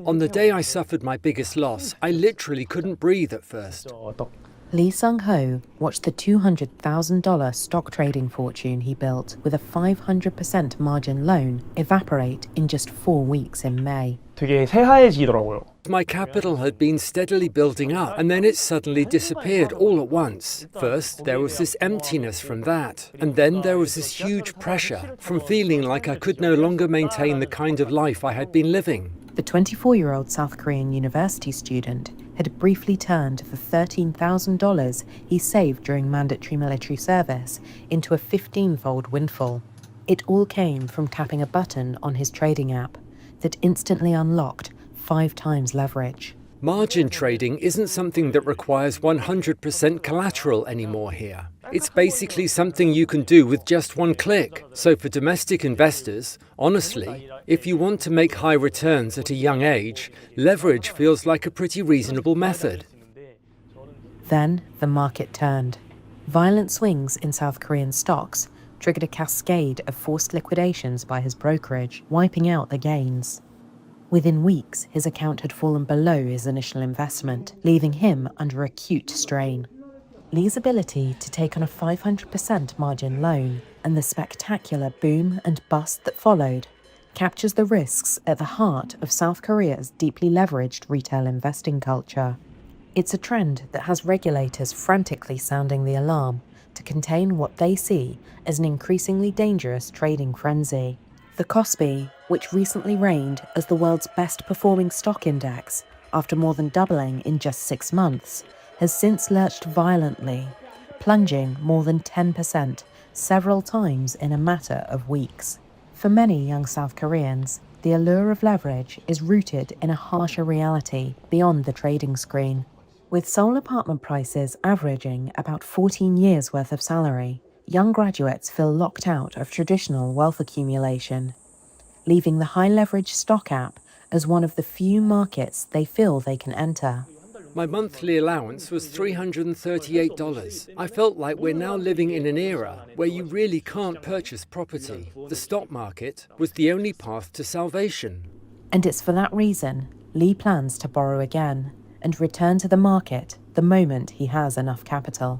On the day I suffered my biggest loss, I literally couldn't breathe at first. Lee Sung-ho watched the $200,000 stock trading fortune he built with a 500% margin loan evaporate in just 4 weeks in May. 되게 새하얘지더라고요. My capital had been steadily building up, and then it suddenly disappeared all at once. First, there was this emptiness from that, and then there was this huge pressure from feeling like I could no longer maintain the kind of life I had been living. The 24-year-old South Korean university student had briefly turned the $13,000 he saved during mandatory military service into a 15-fold windfall. It all came from tapping a button on his trading app that instantly unlocked 5 times leverage. Margin trading isn't something that requires 100% collateral anymore here. It's basically something you can do with just one click. So for domestic investors, honestly, if you want to make high returns at a young age, leverage feels like a pretty reasonable method. Then the market turned. Violent swings in South Korean stocks triggered a cascade of forced liquidations by his brokerage, wiping out the gains. Within weeks, his account had fallen below his initial investment, leaving him under acute strain. Lee's ability to take on a 500% margin loan and the spectacular boom and bust that followed captures the risks at the heart of South Korea's deeply leveraged retail investing culture. It's a trend that has regulators frantically sounding the alarm to contain what they see as an increasingly dangerous trading frenzy. The Kospi, which recently reigned as the world's best-performing stock index after more than doubling in just 6 months, has since lurched violently, plunging more than 10% several times in a matter of weeks. For many young South Koreans, the allure of leverage is rooted in a harsher reality beyond the trading screen. With Seoul apartment prices averaging about 14 years' worth of salary, young graduates feel locked out of traditional wealth accumulation, leaving the high-leverage stock app as one of the few markets they feel they can enter. My monthly allowance was $338. I felt like we're now living in an era where you really can't purchase property. The stock market was the only path to salvation. And it's for that reason Lee plans to borrow again and return to the market the moment he has enough capital.